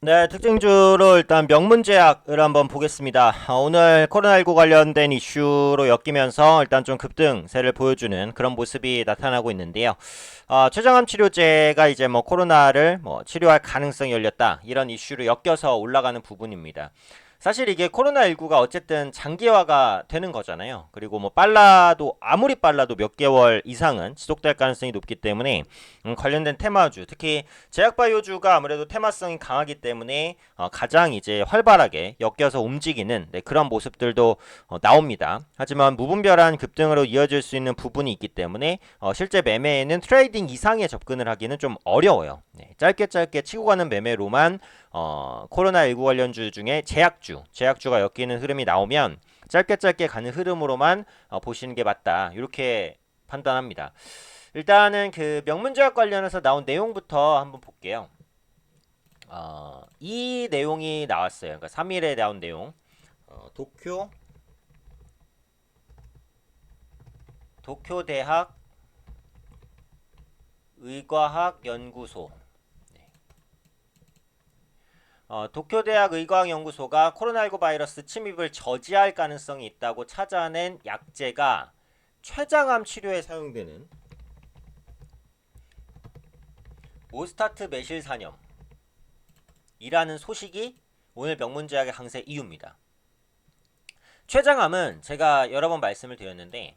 네, 특징주로 일단 명문제약을 한번 보겠습니다. 오늘 코로나19 관련된 이슈로 엮이면서 일단 좀 급등세를 보여주는 그런 모습이 나타나고 있는데요. 최저암 치료제가 이제 뭐 코로나를 뭐 치료할 가능성이 열렸다, 이런 이슈로 엮여서 올라가는 부분입니다. 사실 이게 코로나19가 어쨌든 장기화가 되는 거잖아요. 그리고 뭐 아무리 빨라도 몇 개월 이상은 지속될 가능성이 높기 때문에 관련된 테마주, 특히 제약바이오주가 아무래도 테마성이 강하기 때문에 가장 이제 활발하게 엮여서 움직이는, 네, 그런 모습들도 나옵니다. 하지만 무분별한 급등으로 이어질 수 있는 부분이 있기 때문에 실제 매매에는 트레이딩 이상의 접근을 하기는 좀 어려워요. 네, 짧게 치고 가는 매매로만 코로나19 관련주 중에 제약주가 엮이는 흐름이 나오면 짧게 가는 흐름으로만 보시는 게 맞다, 이렇게 판단합니다. 일단은 그 명문제약 관련해서 나온 내용부터 한번 볼게요. 이 내용이 나왔어요. 그러니까 3일에 나온 내용. 도쿄대학 의과학연구소. 도쿄대학 의과학연구소가 코로나19 바이러스 침입을 저지할 가능성이 있다고 찾아낸 약제가 췌장암 치료에 사용되는 모스타트 메실산염이라는 소식이 오늘 명문제약의 강세 이유입니다. 췌장암은 제가 여러 번 말씀을 드렸는데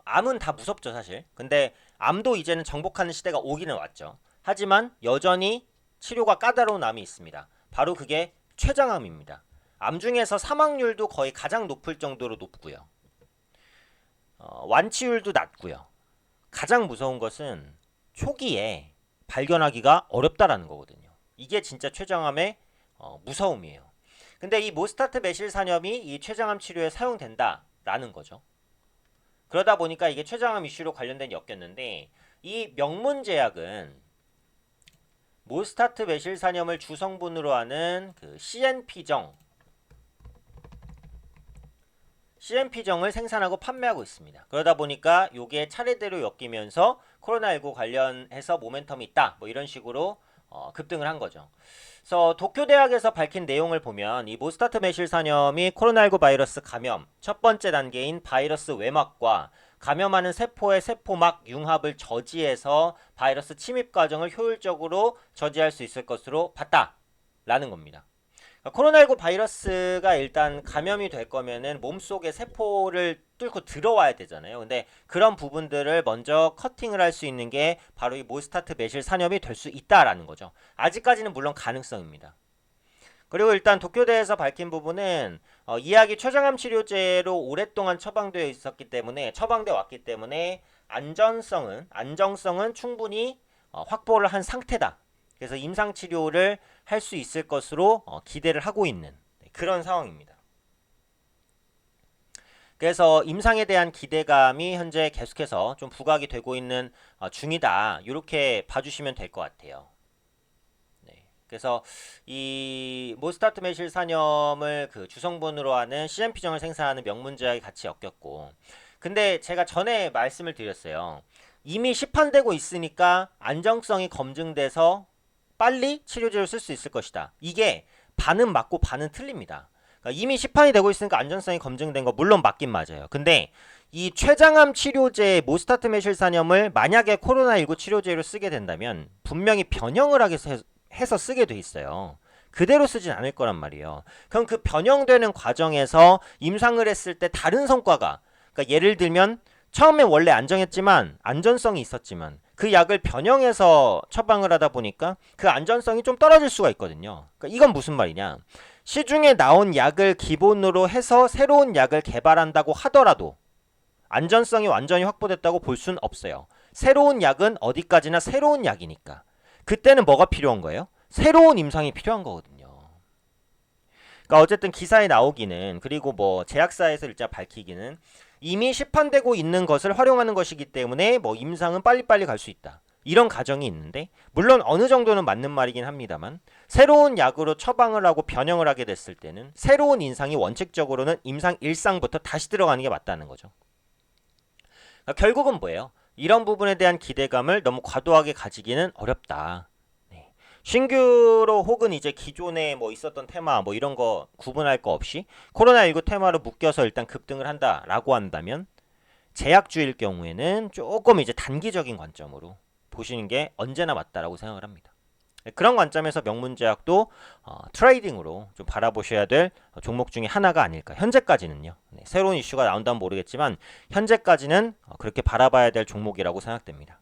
암은 다 무섭죠, 사실. 근데 암도 이제는 정복하는 시대가 오기는 왔죠. 하지만 여전히 치료가 까다로운 암이 있습니다. 바로 그게 췌장암입니다. 암 중에서 사망률도 거의 가장 높을 정도로 높고요. 완치율도 낮고요. 가장 무서운 것은 초기에 발견하기가 어렵다라는 거거든요. 이게 진짜 췌장암의 무서움이에요. 근데 이 모스타트 메실산염이 이 췌장암 치료에 사용된다라는 거죠. 그러다 보니까 이게 췌장암 이슈로 관련된 엮였는데, 이 명문제약은 모스타트 메실산염을 주성분으로 하는 그 CNP정을 생산하고 판매하고 있습니다. 그러다 보니까 이게 차례대로 엮이면서 코로나19 관련해서 모멘텀이 있다, 뭐 이런 식으로 급등을 한 거죠. 그래서 도쿄대학에서 밝힌 내용을 보면 이 모스타트 메실산염이 코로나19 바이러스 감염 첫 번째 단계인 바이러스 외막과 감염하는 세포의 세포막 융합을 저지해서 바이러스 침입 과정을 효율적으로 저지할 수 있을 것으로 봤다라는 겁니다. 코로나19 바이러스가 일단 감염이 될 거면은 몸속에 세포를 뚫고 들어와야 되잖아요. 근데 그런 부분들을 먼저 커팅을 할 수 있는 게 바로 이 모스타트 메실산염이 될 수 있다라는 거죠. 아직까지는 물론 가능성입니다. 그리고 일단 도쿄대에서 밝힌 부분은 이 약이 췌장암 치료제로 오랫동안 처방돼 왔기 때문에 안정성은 충분히 확보를 한 상태다. 그래서 임상 치료를 할 수 있을 것으로 기대를 하고 있는, 네, 그런 상황입니다. 그래서 임상에 대한 기대감이 현재 계속해서 좀 부각이 되고 있는 중이다, 이렇게 봐주시면 될 것 같아요. 네. 그래서 이 모스타트 메실산염을 그 주성분으로 하는 CMP정을 생산하는 명문제약이 같이 엮였고, 근데 제가 전에 말씀을 드렸어요. 이미 시판되고 있으니까 안정성이 검증돼서 빨리 치료제를 쓸 수 있을 것이다. 이게 반은 맞고 반은 틀립니다. 그러니까 이미 시판이 되고 있으니까 안전성이 검증된 거 물론 맞긴 맞아요. 근데 이 췌장암 치료제 모스타트 메실산염을 만약에 코로나19 치료제로 쓰게 된다면 분명히 변형을 해서 쓰게 돼 있어요. 그대로 쓰진 않을 거란 말이에요. 그럼 그 변형되는 과정에서 임상을 했을 때 다른 성과가, 그러니까 예를 들면 처음에 원래 안정했지만 안전성이 있었지만 그 약을 변형해서 처방을 하다 보니까 그 안전성이 좀 떨어질 수가 있거든요. 그러니까 이건 무슨 말이냐? 시중에 나온 약을 기본으로 해서 새로운 약을 개발한다고 하더라도 안전성이 완전히 확보됐다고 볼 수는 없어요. 새로운 약은 어디까지나 새로운 약이니까. 그때는 뭐가 필요한 거예요? 새로운 임상이 필요한 거거든요. 그러니까 어쨌든 기사에 나오기는, 그리고 뭐 제약사에서 일자 밝히기는 이미 시판되고 있는 것을 활용하는 것이기 때문에 뭐 임상은 빨리빨리 갈 수 있다, 이런 가정이 있는데, 물론 어느 정도는 맞는 말이긴 합니다만, 새로운 약으로 처방을 하고 변형을 하게 됐을 때는 새로운 임상이 원칙적으로는 임상 1상부터 다시 들어가는 게 맞다는 거죠. 그러니까 결국은 뭐예요? 이런 부분에 대한 기대감을 너무 과도하게 가지기는 어렵다. 네. 신규로 혹은 이제 기존에 뭐 있었던 테마 뭐 이런 거 구분할 거 없이 코로나19 테마로 묶여서 일단 급등을 한다라고 한다면 제약주일 경우에는 조금 이제 단기적인 관점으로 보시는 게 언제나 맞다라고 생각을 합니다. 그런 관점에서 명문제약도 트레이딩으로 좀 바라보셔야 될 종목 중에 하나가 아닐까. 현재까지는요. 네, 새로운 이슈가 나온다면 모르겠지만 현재까지는 그렇게 바라봐야 될 종목이라고 생각됩니다.